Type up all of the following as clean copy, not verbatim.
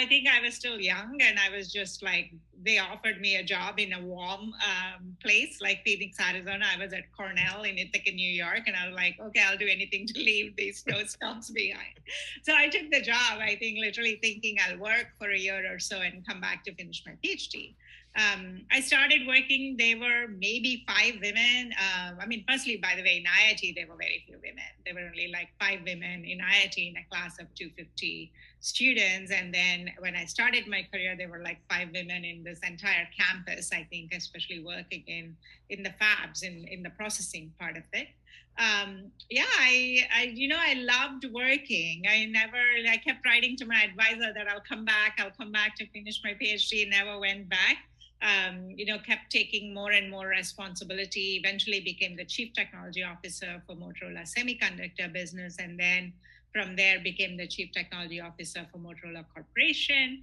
I think I was still young, and I was just like, they offered me a job in a warm place like Phoenix, Arizona. I was at Cornell in Ithaca, New York, and I was like, okay, I'll do anything to leave these snowstorms behind. So I took the job, I think, literally thinking I'll work for a year or so and come back to finish my PhD. I started working, there were maybe 5 women. I mean, firstly, by the way, in IIT, there were very few women. There were only like 5 women in IIT in a class of 250 students. And then when I started my career, there were like 5 women in this entire campus, I think, especially working in the fabs, in the processing part of it. I loved working. I kept writing to my advisor that I'll come back to finish my PhD, never went back. Kept taking more and more responsibility, eventually became the chief technology officer for Motorola Semiconductor business. And then from there became the chief technology officer for Motorola Corporation.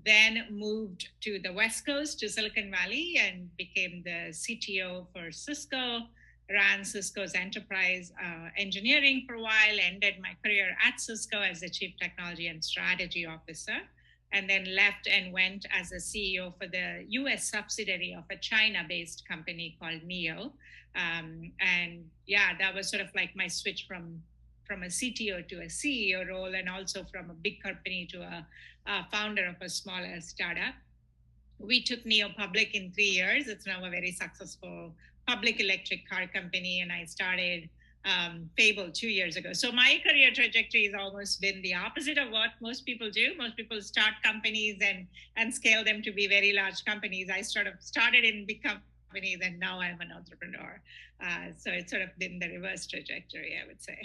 Then moved to the West Coast, to Silicon Valley, and became the CTO for Cisco, ran Cisco's enterprise engineering for a while, ended my career at Cisco as the chief technology and strategy officer, and then left and went as a CEO for the US subsidiary of a China-based company called NEO. That was sort of like my switch from a CTO to a CEO role, and also from a big company to a founder of a smaller startup. We took NEO public in 3 years. It's now a very successful public electric car company, and I started Fable 2 years ago. So my career trajectory has almost been the opposite of what most people do. Most people start companies and scale them to be very large companies. I sort of started in big companies, and now I'm an entrepreneur. So it's sort of been the reverse trajectory, I would say.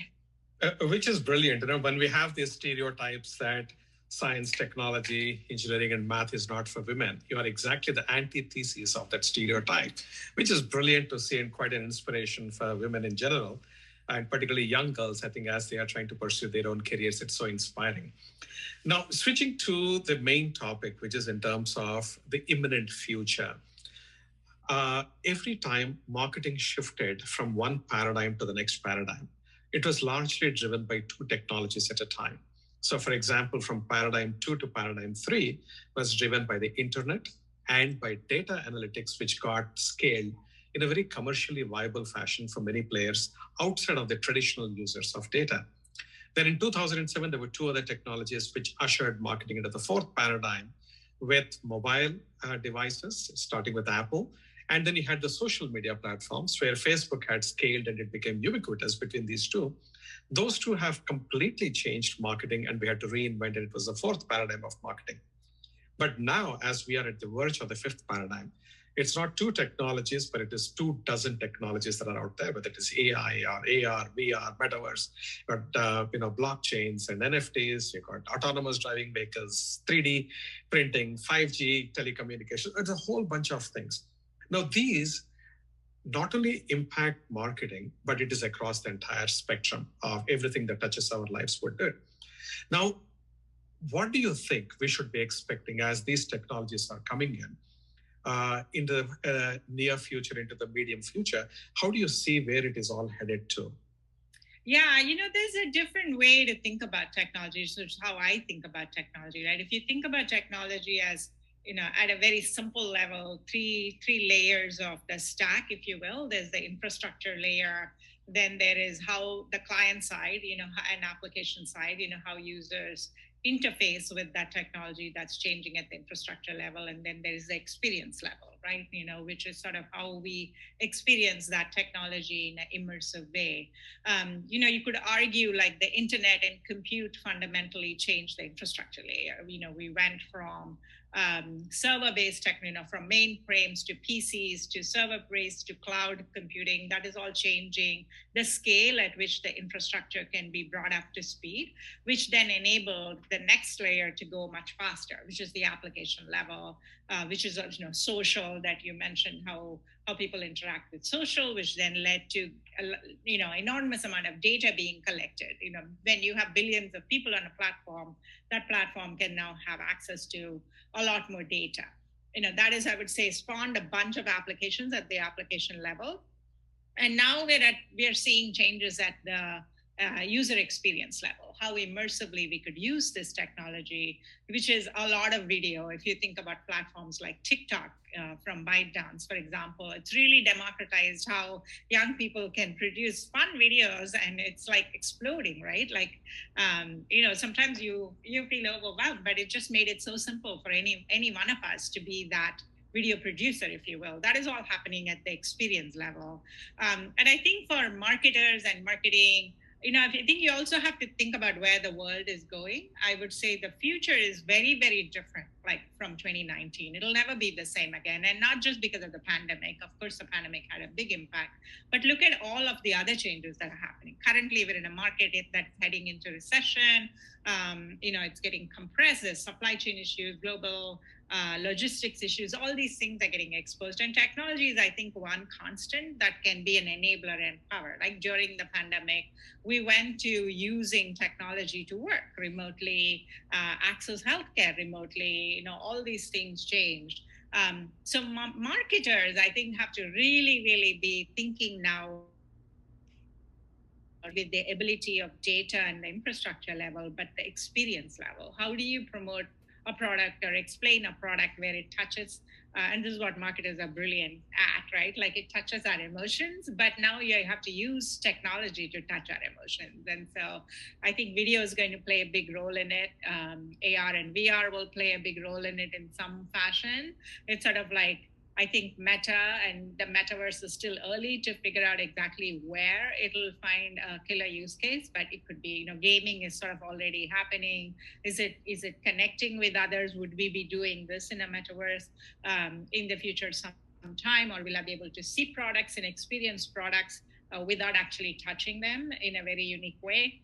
Which is brilliant. When we have these stereotypes that science, technology, engineering, and math is not for women, you are exactly the antithesis of that stereotype, which is brilliant to see and quite an inspiration for women in general, and particularly young girls, I think, as they are trying to pursue their own careers. It's so inspiring. Now, switching to the main topic, which is in terms of the imminent future. Every time marketing shifted from one paradigm to the next paradigm, it was largely driven by 2 technologies at a time. So, for example, from paradigm 2 to paradigm 3 was driven by the internet and by data analytics, which got scaled in a very commercially viable fashion for many players outside of the traditional users of data. Then in 2007, there were 2 other technologies which ushered marketing into the 4th paradigm with mobile devices, starting with Apple. And then you had the social media platforms where Facebook had scaled and it became ubiquitous between these 2. Those 2 have completely changed marketing, and we had to reinvent it. It was the 4th paradigm of marketing. But now, as we are at the verge of the 5th paradigm, it's not 2 technologies, but it is 24 technologies that are out there, whether it is AI or AR, VR, metaverse, but blockchains and NFTs. You've got autonomous driving vehicles, 3D printing, 5G telecommunications. It's a whole bunch of things. Now, these not only impact marketing, but it is across the entire spectrum of everything that touches our lives would do. Now, what do you think we should be expecting as these technologies are coming in the near future, into the medium future? How do you see where it is all headed to? Yeah, there's a different way to think about technology. So it's how I think about technology, right? If you think about technology as at a very simple level, three layers of the stack, if you will. There's the infrastructure layer. Then there is how the client side, and application side, how users interface with that technology that's changing at the infrastructure level. And then there is the experience level, right? Which is sort of how we experience that technology in an immersive way. You could argue like the internet and compute fundamentally changed the infrastructure layer. We went from server-based tech, from mainframes to PCs to server-based to cloud computing. That is all changing the scale at which the infrastructure can be brought up to speed, which then enabled the next layer to go much faster, which is the application level, which is social that you mentioned, how people interact with social, which then led to enormous amount of data being collected. When you have billions of people on a platform, that platform can now have access to a lot more data. That is, I would say, spawned a bunch of applications at the application level. And now we are seeing changes at user experience level, how immersively we could use this technology, which is a lot of video. If you think about platforms like TikTok from ByteDance, for example, it's really democratized how young people can produce fun videos, and it's like exploding, right? Like, sometimes you feel overwhelmed, but it just made it so simple for any one of us to be that video producer, if you will. That is all happening at the experience level. And I think for marketers and marketing, I think you also have to think about where the world is going. I would say the future is very, very different, like from 2019. It'll never be the same again. And not just because of the pandemic. Of course, the pandemic had a big impact. But look at all of the other changes that are happening. Currently, we're in a market that's heading into recession. It's getting compressed. There's supply chain issues, global logistics issues, all these things are getting exposed. And technology is, I think, one constant that can be an enabler and power. Like during the pandemic, we went to using technology to work remotely, access healthcare remotely, all these things changed. So marketers, I think, have to really, really be thinking now with the ability of data and the infrastructure level, but the experience level. How do you promote a product or explain a product where it touches, and this is what marketers are brilliant at, right? Like it touches our emotions, but now you have to use technology to touch our emotions. And so I think video is going to play a big role in it. AR and VR will play a big role in it in some fashion. It's sort of like, I think Meta and the metaverse is still early to figure out exactly where it'll find a killer use case, but it could be, gaming is sort of already happening. Is it connecting with others? Would we be doing this in a metaverse in the future sometime, or will I be able to see products and experience products without actually touching them in a very unique way?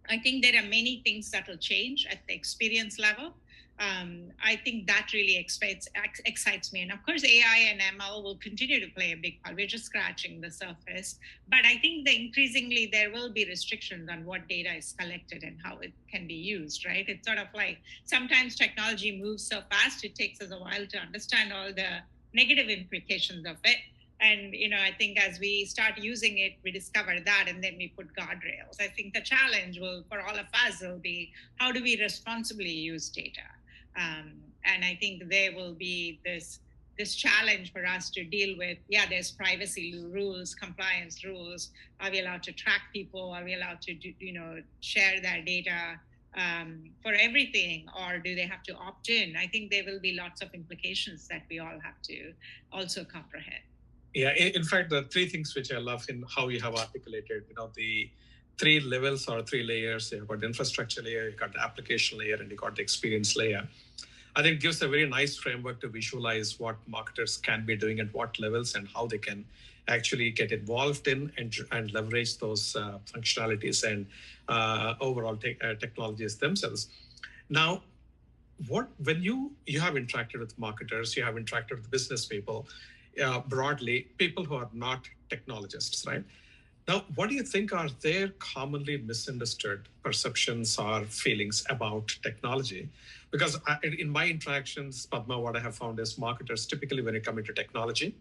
I think there are many things that will change at the experience level. I think that really excites me. And of course, AI and ML will continue to play a big part. We're just scratching the surface. But I think that increasingly there will be restrictions on what data is collected and how it can be used, right? It's sort of like sometimes technology moves so fast, it takes us a while to understand all the negative implications of it. And I think as we start using it, we discover that, and then we put guardrails. I think the challenge for all of us will be, how do we responsibly use data? And I think there will be this challenge for us to deal with. Yeah, there's privacy rules, compliance rules. Are we allowed to track people? Are we allowed to share their data for everything, or do they have to opt in? I think there will be lots of implications that we all have to also comprehend. Yeah, in fact, the three things which I love in how you have articulated, the three levels or three layers. You've got the infrastructure layer, you've got the application layer, and you've got the experience layer. I think it gives a very nice framework to visualize what marketers can be doing at what levels and how they can actually get involved in and leverage those functionalities and overall technologies themselves. Now, when you have interacted with marketers, you have interacted with business people, broadly, people who are not technologists, right? Now, what do you think are their commonly misunderstood perceptions or feelings about technology? Because in my interactions, Padma, what I have found is marketers typically, when it comes into technology,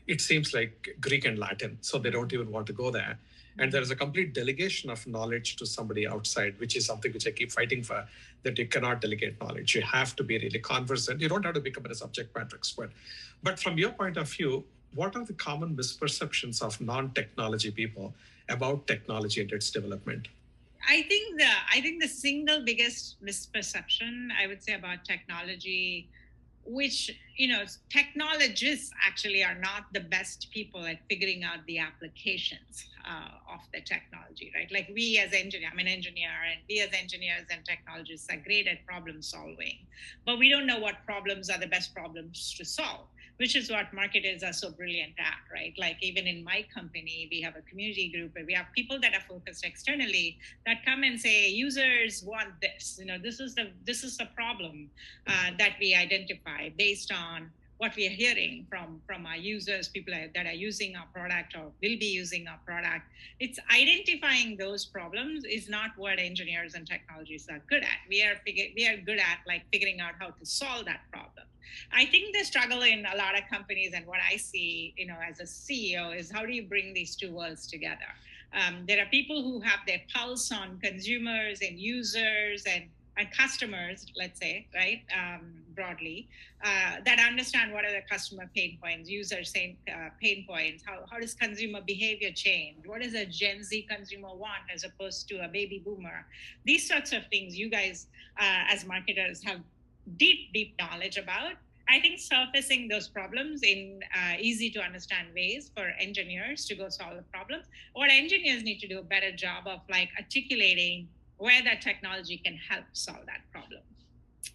it seems like Greek and Latin, so they don't even want to go there. And there is a complete delegation of knowledge to somebody outside, which is something which I keep fighting for, that you cannot delegate knowledge. You have to be really conversant. You don't have to become a subject matter expert. But from your point of view, what are the common misperceptions of non-technology people about technology and its development? I think the single biggest misperception I would say about technology, which technologists actually are not the best people at figuring out the applications of the technology, right? Like we as engineers, I'm an engineer, and we as engineers and technologists are great at problem solving, but we don't know what problems are the best problems to solve, which is what marketers are so brilliant at, right? Like even in my company, we have a community group where we have people that are focused externally that come and say, users want this. This is the problem that we identify based on what we are hearing from our users, people that are using our product or will be using our product. It's identifying those problems is not what engineers and technologists are good at. We are good at like figuring out how to solve that problem. I think the struggle in a lot of companies, and what I see, as a CEO, is how do you bring these two worlds together? There are people who have their pulse on consumers and users and customers, let's say, right, broadly, that understand what are the customer pain points, user pain points, how does consumer behavior change, what does a Gen Z consumer want as opposed to a baby boomer. These sorts of things you guys, as marketers, have deep knowledge about. I think surfacing those problems in easy to understand ways for engineers to go solve the problems. What engineers need to do a better job of like articulating where that technology can help solve that problem.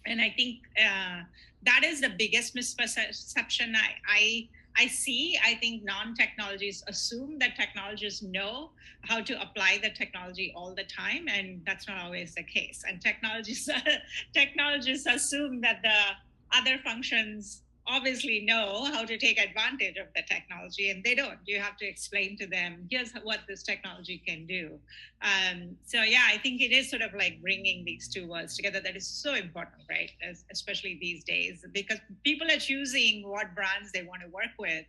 And I think that is the biggest misperception I see. I think non-technologists assume that technologists know how to apply the technology all the time, and that's not always the case. And technologists assume that the other functions obviously know how to take advantage of the technology, and they don't. You have to explain to them, here's what this technology can do. So yeah, I think it is sort of like bringing these two worlds together that is so important, right? Especially these days, because people are choosing what brands they want to work with,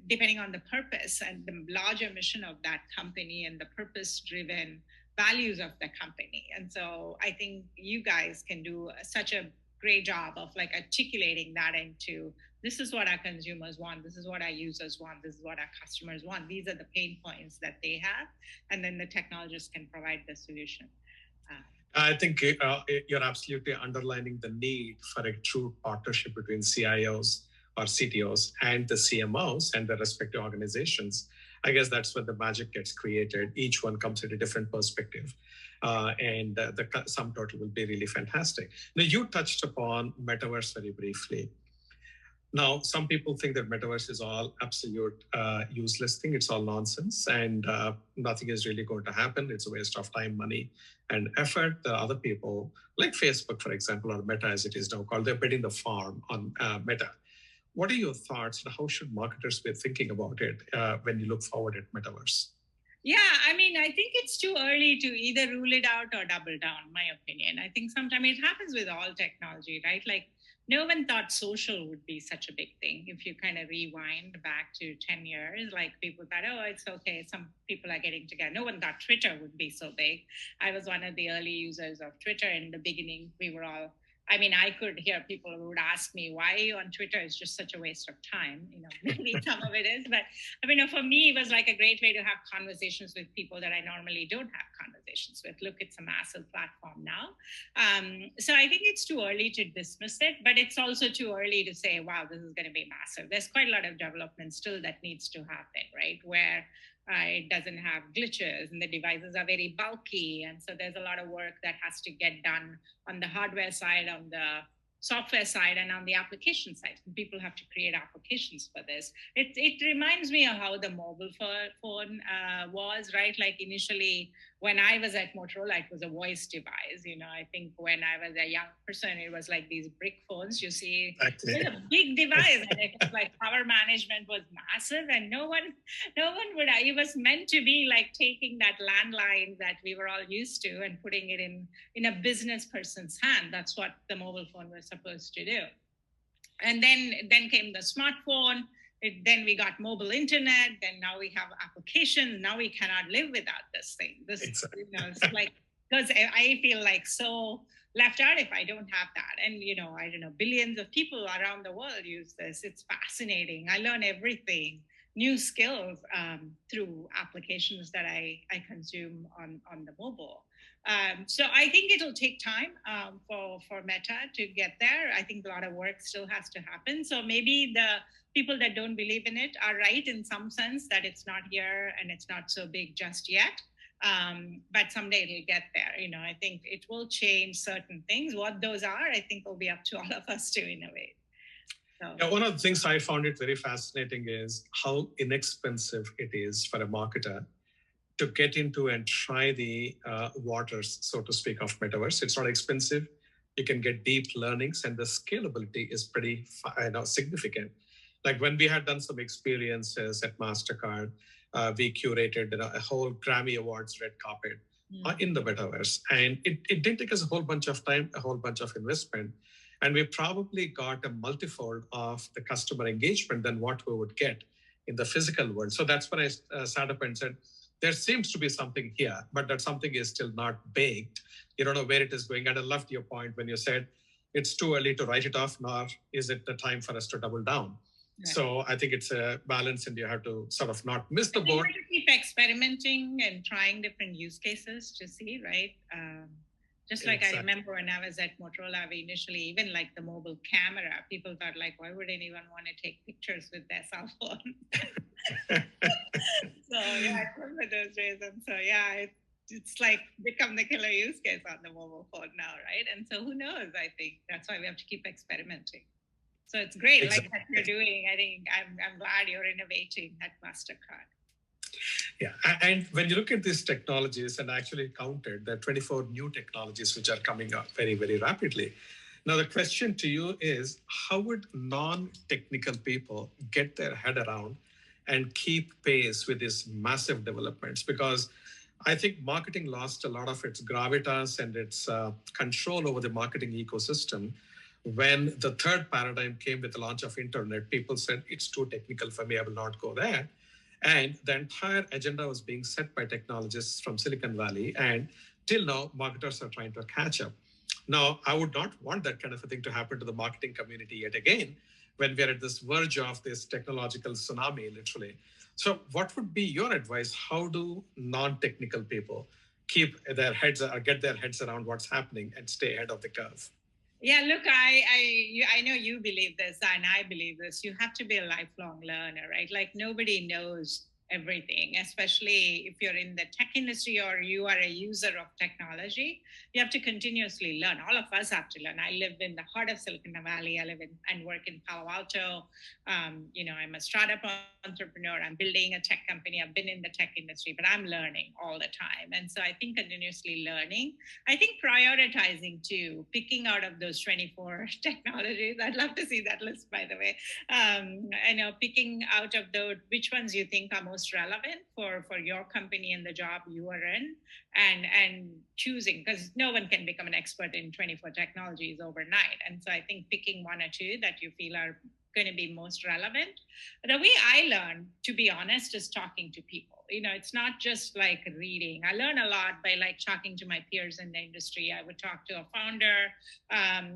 depending on the purpose and the larger mission of that company and the purpose-driven values of the company. And so I think you guys can do such a great job of like articulating that into, this is what our consumers want, this is what our users want, this is what our customers want, these are the pain points that they have, and then the technologists can provide the solution. I think you're absolutely underlining the need for a true partnership between CIOs or CTOs and the CMOs and the respective organizations. I guess that's where the magic gets created. Each one comes at a different perspective. And the sum total will be really fantastic. Now, you touched upon metaverse very briefly. Now, some people think that metaverse is all absolute useless thing. It's all nonsense, and nothing is really going to happen. It's a waste of time, money, and effort. There are other people, like Facebook, for example, or Meta, as it is now called, they're betting the farm on Meta. What are your thoughts, and how should marketers be thinking about it when you look forward at metaverse? Yeah, I mean, I think it's too early to either rule it out or double down, my opinion. I think sometimes it happens with all technology, right? Like, no one thought social would be such a big thing. If you kind of rewind back to 10 years, like people thought, oh, it's okay, some people are getting together. No one thought Twitter would be so big. I was one of the early users of Twitter. In the beginning, we were all, I mean, I could hear people who would ask me, why are you on Twitter? It's just such a waste of time. You know, maybe some of it is, but I mean, for me, it was like a great way to have conversations with people that I normally don't have conversations with. Look, it's a massive platform now. So I think it's too early to dismiss it, but it's also too early to say, wow, this is going to be massive. There's quite a lot of development still that needs to happen, right? Where it doesn't have glitches and the devices are very bulky. And so there's a lot of work that has to get done on the hardware side, on the software side, and on the application side. People have to create applications for this. It reminds me of how the mobile phone was, right? Like initially, when I was at Motorola, it was a voice device. You know, I think when I was a young person, it was like these brick phones. You see, it's a big device, and it was like power management was massive, and no one would. It was meant to be like taking that landline that we were all used to and putting it in a business person's hand. That's what the mobile phone was supposed to do. And then came the smartphone. Then we got mobile internet. Then now we have applications. Now we cannot live without this thing. Exactly. You know, it's like, because I feel like so left out if I don't have that. And, you know, I don't know, billions of people around the world use this. It's fascinating. I learn everything, new skills through applications that I consume on the mobile. So I think it'll take time for Meta to get there. I think a lot of work still has to happen. So maybe the people that don't believe in it are right in some sense that it's not here and it's not so big just yet. But someday it'll get there. You know, I think it will change certain things. What those are, I think will be up to all of us to innovate. So. Yeah, one of the things I found it very fascinating is how inexpensive it is for a marketer to get into and try the waters, so to speak, of metaverse. It's not expensive. You can get deep learnings, and the scalability is pretty significant. Like when we had done some experiences at MasterCard, we curated a whole Grammy Awards red carpet in the metaverse. And it did take us a whole bunch of time, a whole bunch of investment. And we probably got a multifold of the customer engagement than what we would get in the physical world. So that's when I sat up and said, there seems to be something here, but that something is still not baked. You don't know where it is going. And I loved your point when you said it's too early to write it off, nor is it the time for us to double down. Right. So I think it's a balance, and you have to sort of not miss the boat. Keep experimenting and trying different use cases to see, right? Just like exactly. I remember when I was at Motorola, we initially, even like the mobile camera, people thought like, why would anyone want to take pictures with their cell phone? So yeah, I remember those days. And so yeah, it's like become the killer use case on the mobile phone now, right? And so who knows? I think that's why we have to keep experimenting. So it's great, exactly. Like what you're doing. I think I'm glad you're innovating at MasterCard. Yeah, and when you look at these technologies, and I actually counted, there are 24 new technologies which are coming up very, very rapidly. Now, the question to you is, how would non-technical people get their head around and keep pace with these massive developments? Because I think marketing lost a lot of its gravitas and its control over the marketing ecosystem. When the third paradigm came with the launch of internet, people said, it's too technical for me, I will not go there. And the entire agenda was being set by technologists from Silicon Valley. And till now, marketers are trying to catch up. Now, I would not want that kind of a thing to happen to the marketing community yet again, when we're at this verge of this technological tsunami, literally. So what would be your advice? How do non-technical people keep their heads or get their heads around what's happening and stay ahead of the curve? Yeah, look, I know you believe this, and I believe this. You have to be a lifelong learner, right? Like nobody knows everything, especially if you're in the tech industry or you are a user of technology. You have to continuously learn. All of us have to learn. I live in the heart of Silicon Valley. I live in and work in Palo Alto. I'm a startup entrepreneur. I'm building a tech company. I've been in the tech industry, but I'm learning all the time. And so I think continuously learning. I think prioritizing too, picking out of those 24 technologies. I'd love to see that list, by the way. Picking out of those, which ones you think are most relevant for your company and the job you are in, and choosing, because no one can become an expert in 24 technologies overnight. And so I think picking one or two that you feel are going to be most relevant. The way I learn, to be honest, is talking to people. It's not just like reading. I learn a lot by like talking to my peers in the industry. I would talk to a founder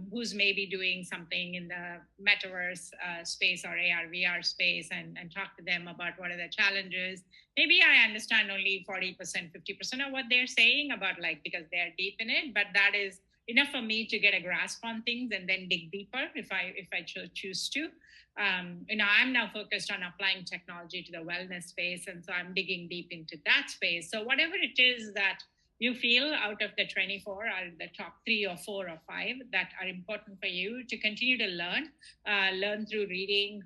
who's maybe doing something in the metaverse space or AR, VR space, and talk to them about what are the challenges. Maybe I understand only 40%, 50% of what they're saying about because they're deep in it, but that is enough for me to get a grasp on things and then dig deeper if I choose to. I'm now focused on applying technology to the wellness space, and so I'm digging deep into that space. So whatever it is that you feel out of the 24 are the top 3 or 4 or 5 that are important for you to continue to learn through reading,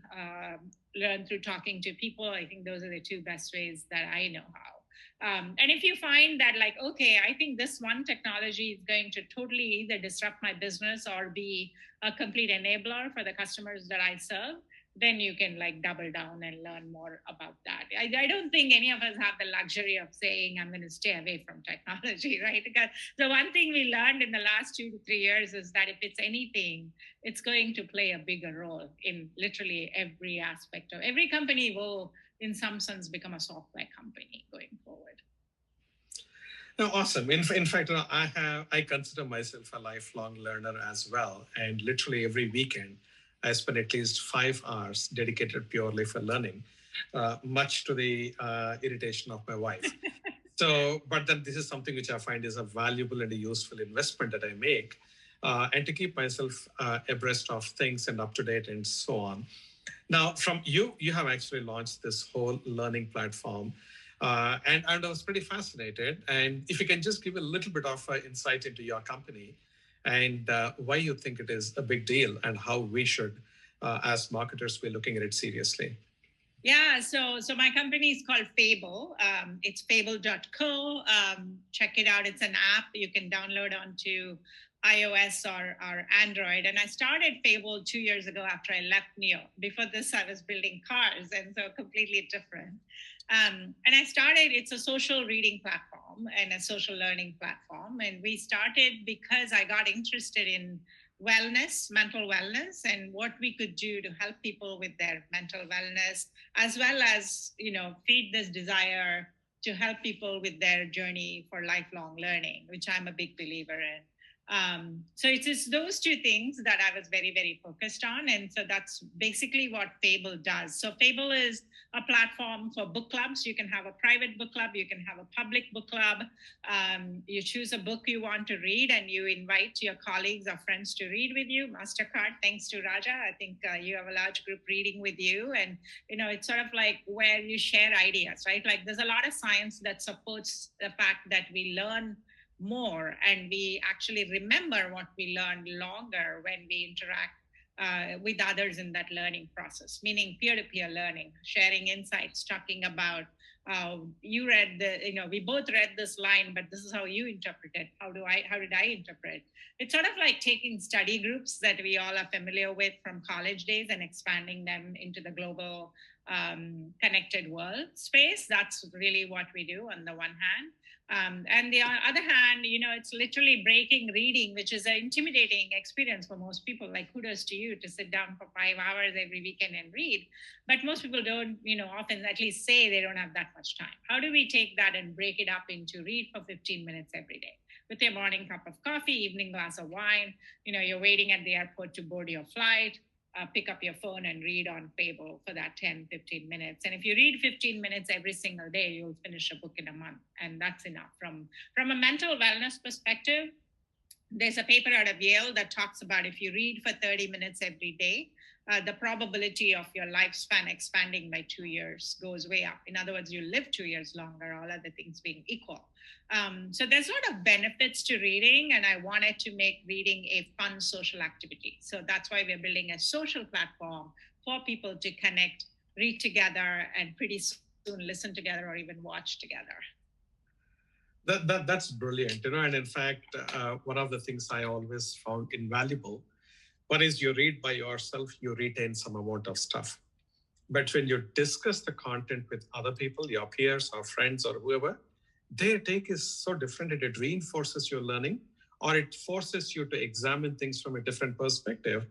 learn through talking to people. I think those are the 2 best ways that I know how. And if you find that okay, I think this one technology is going to totally either disrupt my business or be a complete enabler for the customers that I serve, then you can double down and learn more about that. I don't think any of us have the luxury of saying, I'm going to stay away from technology, right? Because the one thing we learned in the last 2 to 3 years is that if it's anything, it's going to play a bigger role in literally every aspect of every company will, in some sense, become a software company going forward. No, awesome. In fact, I consider myself a lifelong learner as well. And literally every weekend, I spend at least 5 hours dedicated purely for learning, much to the irritation of my wife. But then this is something which I find is a valuable and a useful investment that I make, and to keep myself abreast of things and up to date and so on. Now, from you have actually launched this whole learning platform. And I was pretty fascinated. And if you can just give a little bit of insight into your company and why you think it is a big deal and how we should, as marketers, be looking at it seriously. Yeah, so my company is called Fable. It's fable.co. Check it out. It's an app you can download onto iOS or Android. And I started Fable 2 years ago after I left Neo. Before this, I was building cars, and so completely different. And it's a social reading platform and a social learning platform. And we started because I got interested in wellness, mental wellness, and what we could do to help people with their mental wellness, as well as, feed this desire to help people with their journey for lifelong learning, which I'm a big believer in. So it's just those two things that I was very, very focused on. And so that's basically what Fable does. So Fable is a platform for book clubs. You can have a private book club, you can have a public book club. You choose a book you want to read and you invite your colleagues or friends to read with you. MasterCard, thanks to Raja. I think you have a large group reading with you. And, it's sort of like where you share ideas, right? Like there's a lot of science that supports the fact that we learn more and we actually remember what we learned longer when we interact with others in that learning process, meaning peer-to-peer learning, sharing insights, talking about you read we both read this line, but this is how you interpret it. How did I interpret? It's sort of like taking study groups that we all are familiar with from college days and expanding them into the global connected world space. That's really what we do on the one hand. And the other hand, it's literally breaking reading, which is an intimidating experience for most people. Like, kudos to you to sit down for 5 hours every weekend and read. But most people don't, often at least say they don't have that much time. How do we take that and break it up into read for 15 minutes every day? With your morning cup of coffee, evening glass of wine, you're waiting at the airport to board your flight. Pick up your phone and read on Fable for that 10-15 minutes. And if you read 15 minutes every single day, you'll finish a book in a month. And that's enough. From a mental wellness perspective, there's a paper out of Yale that talks about if you read for 30 minutes every day, the probability of your lifespan expanding by 2 years goes way up. In other words, you live 2 years longer, all other things being equal. So there's a lot of benefits to reading, and I wanted to make reading a fun social activity. So that's why we're building a social platform for people to connect, read together, and pretty soon listen together or even watch together. That's brilliant, and in fact, one of the things I always found invaluable, one is you read by yourself, you retain some amount of stuff. But when you discuss the content with other people, your peers or friends or whoever, their take is so different that it reinforces your learning or it forces you to examine things from a different perspective.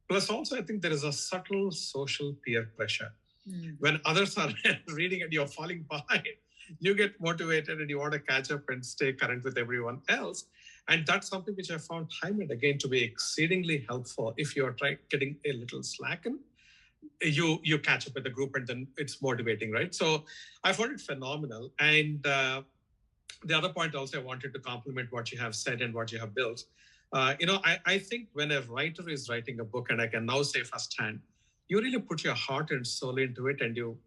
Plus, also, I think there is a subtle social peer pressure. When others are reading and you're falling behind, you get motivated and you want to catch up and stay current with everyone else. And that's something which I found time and again to be exceedingly helpful. If you're getting a little slackened, you catch up with the group and then it's motivating, right? So I found it phenomenal. And the other point also I wanted to compliment what you have said and what you have built. I think when a writer is writing a book, and I can now say firsthand, you really put your heart and soul into it, and you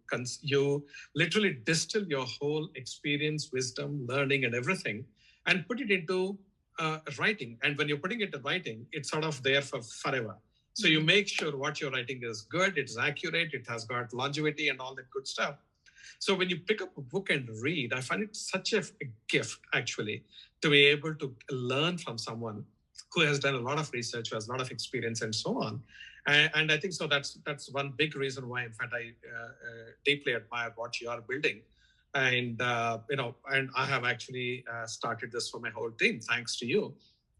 literally distill your whole experience, wisdom, learning, and everything, and put it into writing. And when you're putting it to writing, it's sort of there for forever. So you make sure what you're writing is good, it's accurate, it has got longevity and all that good stuff. So when you pick up a book and read, I find it such a gift, actually, to be able to learn from someone who has done a lot of research, who has a lot of experience, and so on. And I think so that's one big reason why, in fact, I deeply admire what you are building. And, and I have actually started this for my whole team, thanks to you.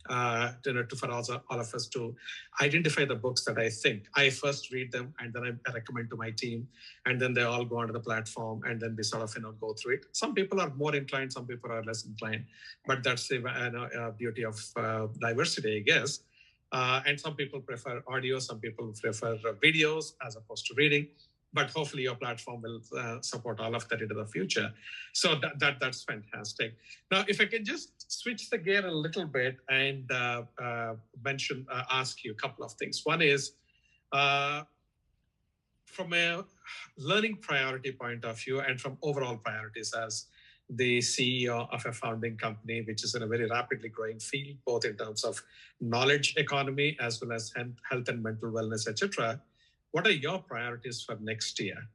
For all of us to identify the books that I think. I first read them and then I recommend to my team, and then they all go onto the platform and then we sort of go through it. Some people are more inclined, some people are less inclined, but that's the beauty of diversity, I guess. And some people prefer audio, some people prefer videos as opposed to reading. But hopefully your platform will support all of that into the future. So that's fantastic. Now, if I can just switch the gear a little bit and ask you a couple of things. One is, from a learning priority point of view and from overall priorities as the CEO of a founding company, which is in a very rapidly growing field, both in terms of knowledge economy as well as health and mental wellness, etc. What are your priorities for next year?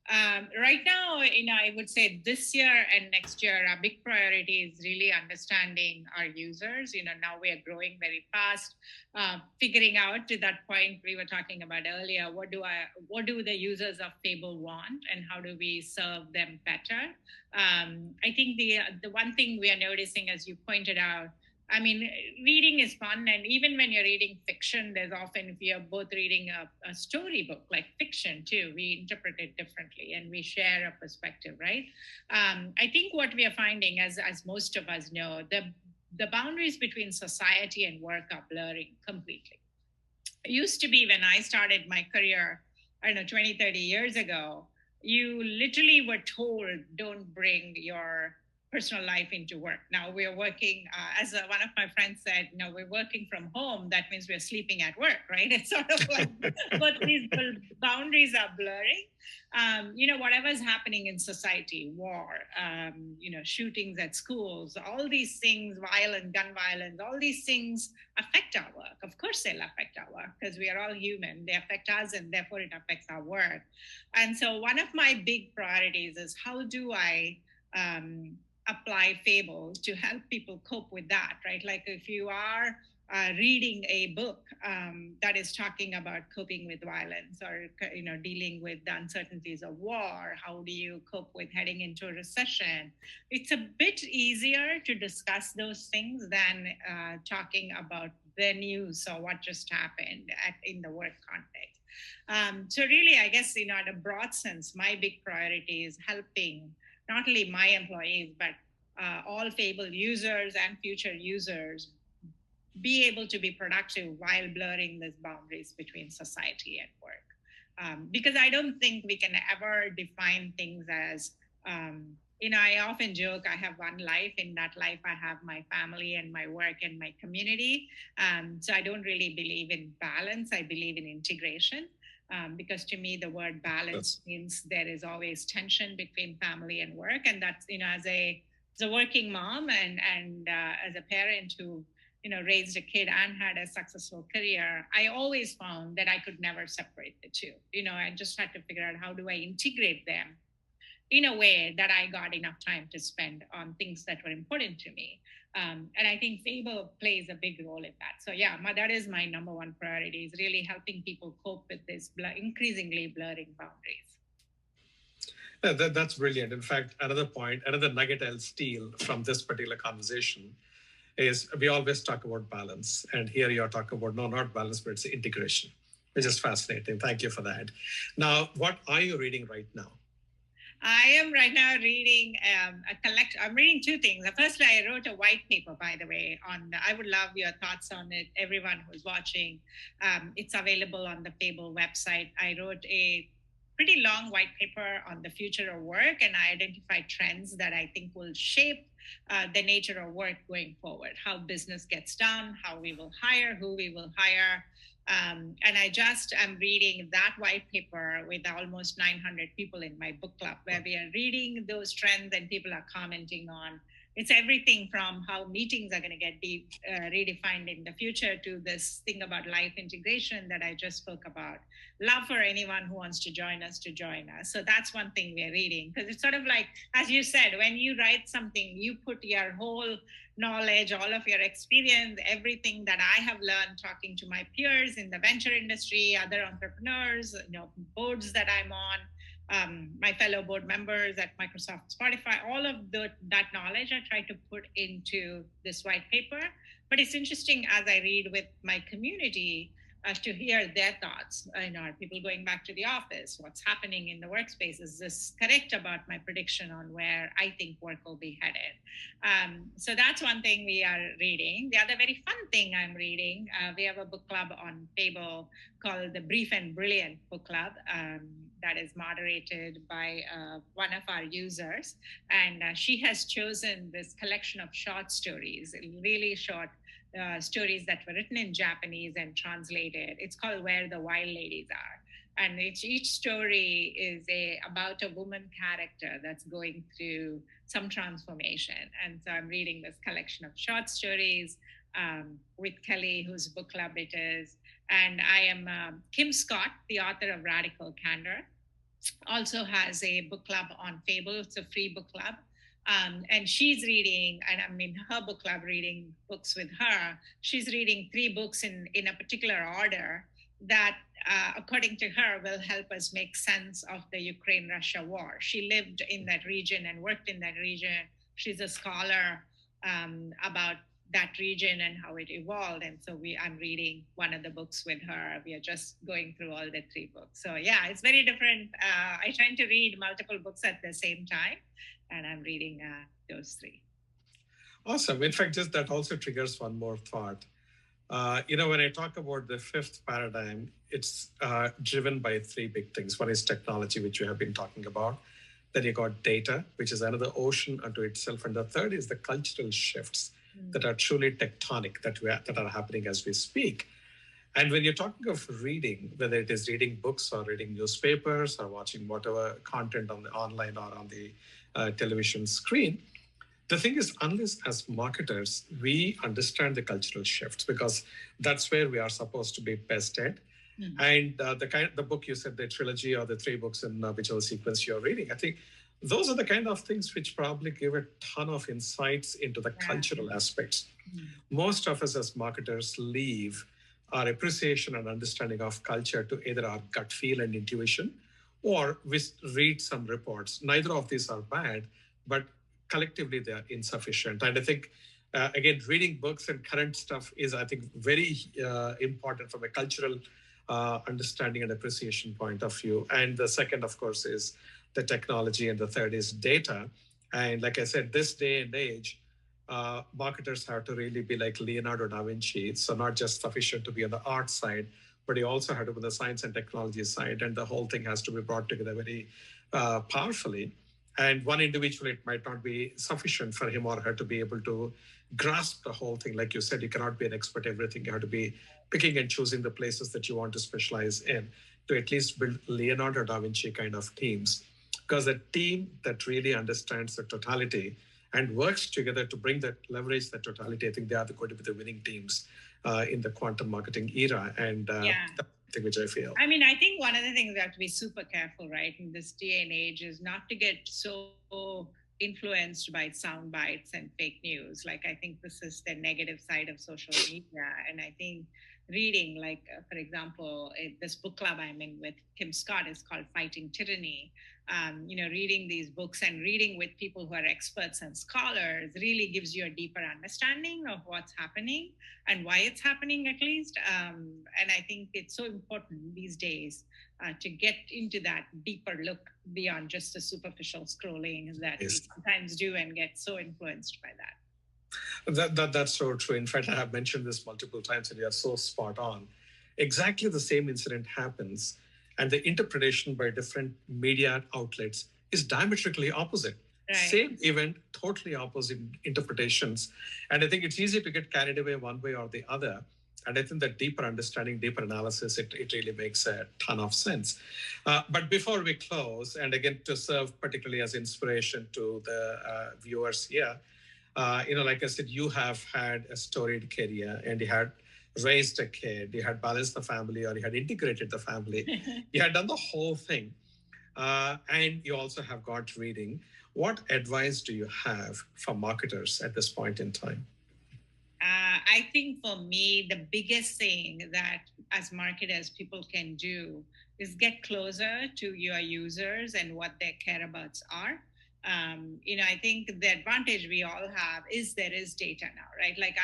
Right now, I would say this year and next year, our big priority is really understanding our users. Now we are growing very fast, figuring out, to that point we were talking about earlier, what do the users of Fable want and how do we serve them better? I think the one thing we are noticing, as you pointed out, I mean, reading is fun. And even when you're reading fiction, there's often, if you're both reading a storybook like fiction too, we interpret it differently and we share a perspective, right? I think what we are finding, as most of us know, the boundaries between society and work are blurring completely. It used to be when I started my career, I don't know, 20, 30 years ago, you literally were told, don't bring your personal life into work. Now we're working, one of my friends said, we're working from home. That means we're sleeping at work, right? It's sort of like, but these boundaries are blurring. Whatever's happening in society, war, shootings at schools, all these things, gun violence, all these things affect our work. Of course, they'll affect our work because we are all human. They affect us, and therefore it affects our work. And so, one of my big priorities is how do I apply Fable to help people cope with that, right? Like if you are reading a book that is talking about coping with violence, or dealing with the uncertainties of war, how do you cope with heading into a recession, it's a bit easier to discuss those things than talking about the news or what just happened in the work context. So really, I guess, at a broad sense, my big priority is helping not only my employees, but all Fable users and future users be able to be productive while blurring these boundaries between society and work. Because I don't think we can ever define things as, I often joke I have one life. In that life, I have my family and my work and my community. So I don't really believe in balance. I believe in integration. Because to me, the word balance means there is always tension between family and work. And that's, as a working mom and as a parent who raised a kid and had a successful career, I always found that I could never separate the two. I just had to figure out how do I integrate them in a way that I got enough time to spend on things that were important to me. And I think Fable plays a big role in that. So yeah, that is my number one priority, is really helping people cope with this increasingly blurring boundaries. That's brilliant. In fact, another nugget I'll steal from this particular conversation is we always talk about balance. And here you're talking about, no, not balance, but it's integration, which is fascinating. Thank you for that. Now, what are you reading right now? I am right now reading a collection. I'm reading two things. Firstly, I wrote a white paper, by the way, I would love your thoughts on it, everyone who's watching. It's available on the Fable website. I wrote a pretty long white paper on the future of work, and I identified trends that I think will shape the nature of work going forward, how business gets done, how we will hire, who we will hire. And I just am reading that white paper with almost 900 people in my book club, where we are reading those trends and people are commenting on. It's everything from how meetings are going to get redefined in the future to this thing about life integration that I just spoke about. Love for anyone who wants to join us to join us. So that's one thing we're reading, because it's sort of like, as you said, when you write something, you put your whole knowledge, all of your experience, everything that I have learned talking to my peers in the venture industry, other entrepreneurs, boards that I'm on, my fellow board members at Microsoft, Spotify, all of that knowledge I try to put into this white paper. But it's interesting as I read with my community to hear their thoughts. Are people going back to the office? What's happening in the workspace? Is this correct about my prediction on where I think work will be headed? So that's one thing we are reading. The other very fun thing I'm reading, we have a book club on Fable called the Brief and Brilliant Book Club. That is moderated by one of our users. And she has chosen this collection of short stories, really short stories that were written in Japanese and translated. It's called Where the Wild Ladies Are. And each story is about a woman character that's going through some transformation. And so I'm reading this collection of short stories with Kelly, whose book club it is. And I am Kim Scott, the author of Radical Candor, also has a book club on Fable. It's a free book club. And she's reading, and I'm in her book club reading books with her. She's reading 3 books in a particular order that, according to her, will help us make sense of the Ukraine-Russia war. She lived in that region and worked in that region. She's a scholar about that region and how it evolved. And so I'm reading one of the books with her. We are just going through all the 3 books. So yeah, it's very different. I try to read multiple books at the same time, and I'm reading those 3. Awesome. In fact, just that also triggers one more thought. When I talk about the 5th paradigm, it's driven by 3 big things. One is technology, which we have been talking about. Then you got data, which is another ocean unto itself. And the third is the cultural shifts that are truly tectonic that are happening as we speak. And when you're talking of reading, whether it is reading books or reading newspapers or watching whatever content on the online or on the television screen, the thing is, unless as marketers, we understand the cultural shifts, because that's where we are supposed to be best at. And the book you said, the trilogy or the 3 books in whichever sequence you're reading, I think those are the kind of things which probably give a ton of insights into the cultural aspects. Most of us as marketers leave our appreciation and understanding of culture to either our gut feel and intuition, or we read some reports. Neither of these are bad, but collectively they are insufficient. And I think, again, reading books and current stuff is, I think, very important from a cultural understanding and appreciation point of view. And the second, of course, is the technology, and the third is data. And like I said, this day and age, marketers have to really be like Leonardo da Vinci. So not just sufficient to be on the art side, but you also have to be on the science and technology side. And the whole thing has to be brought together very powerfully. And one individual, it might not be sufficient for him or her to be able to grasp the whole thing. Like you said, you cannot be an expert at everything. You have to be picking and choosing the places that you want to specialize in to at least build Leonardo da Vinci kind of teams. Because a team that really understands the totality and works together to leverage that totality, I think they are going to be the winning teams in the quantum marketing era. And which I feel. I mean, I think one of the things we have to be super careful, right, in this day and age is not to get so influenced by sound bites and fake news. Like, I think this is the negative side of social media. And I think reading, like, for example, this book club I'm in with Kim Scott is called Fighting Tyranny. Reading these books and reading with people who are experts and scholars really gives you a deeper understanding of what's happening and why it's happening, at least. And I think it's so important these days to get into that deeper look beyond just the superficial scrolling that we sometimes do and get so influenced by that. That's so true. In fact, I have mentioned this multiple times, and you are so spot on. Exactly the same incident happens, and the interpretation by different media outlets is diametrically opposite. Right. Same event, totally opposite interpretations. And I think it's easy to get carried away one way or the other. And I think that deeper understanding, deeper analysis, it really makes a ton of sense. But before we close, and again, to serve particularly as inspiration to the viewers here, like I said, you have had a storied career, and you had raised a kid, you had balanced the family, or you had integrated the family. You had done the whole thing. And you also have got reading. What advice do you have for marketers at this point in time? I think for me, the biggest thing that as marketers people can do is get closer to your users and what their care abouts are. I think the advantage we all have is there is data now, right? Like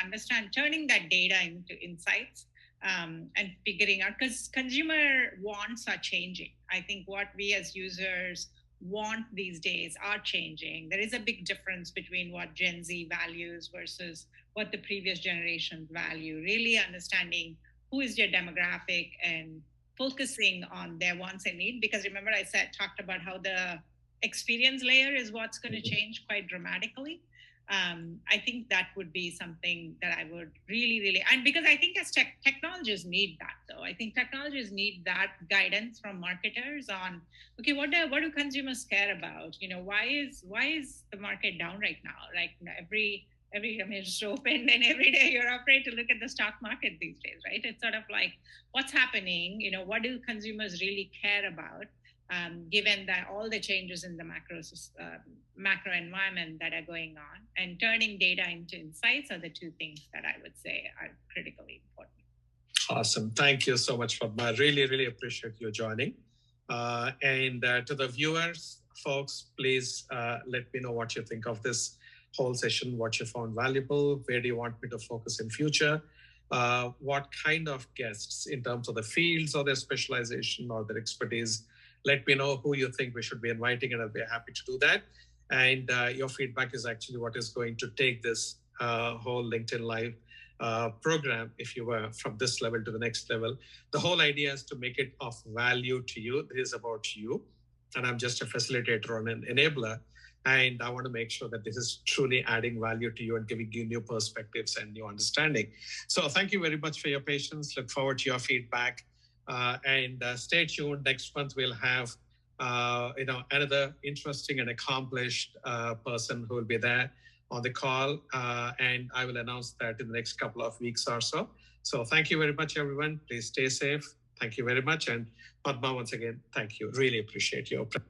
turning that data into insights and figuring out, because consumer wants are changing. I think what we as users want these days are changing. There is a big difference between what Gen Z values versus what the previous generations value. Really understanding who is your demographic and focusing on their wants and needs. Because remember I talked about how the experience layer is what's going to change quite dramatically. I think that would be something that I would really, and because I think as technologists need that though. I think technologists need that guidance from marketers on, okay, what do consumers care about? Why is the market down right now? Like every just open and every day you're afraid to look at the stock market these days, right? It's sort of like, what's happening? What do consumers really care about? Given that all the changes in the macro environment that are going on, and turning data into insights are the two things that I would say are critically important. Awesome. Thank you so much, Padma. I really, really appreciate you joining. And to the viewers, folks, please let me know what you think of this whole session, what you found valuable, where do you want me to focus in future, what kind of guests in terms of the fields or their specialization or their expertise. Let me know who you think we should be inviting, and I'll be happy to do that. And your feedback is actually what is going to take this whole LinkedIn Live program, if you were, from this level to the next level. The whole idea is to make it of value to you. This is about you. And I'm just a facilitator and an enabler. And I want to make sure that this is truly adding value to you and giving you new perspectives and new understanding. So thank you very much for your patience. Look forward to your feedback. And stay tuned. Next month, we'll have another interesting and accomplished person who will be there on the call. And I will announce that in the next couple of weeks or so. So thank you very much, everyone. Please stay safe. Thank you very much. And Padma, once again, thank you. Really appreciate your presence.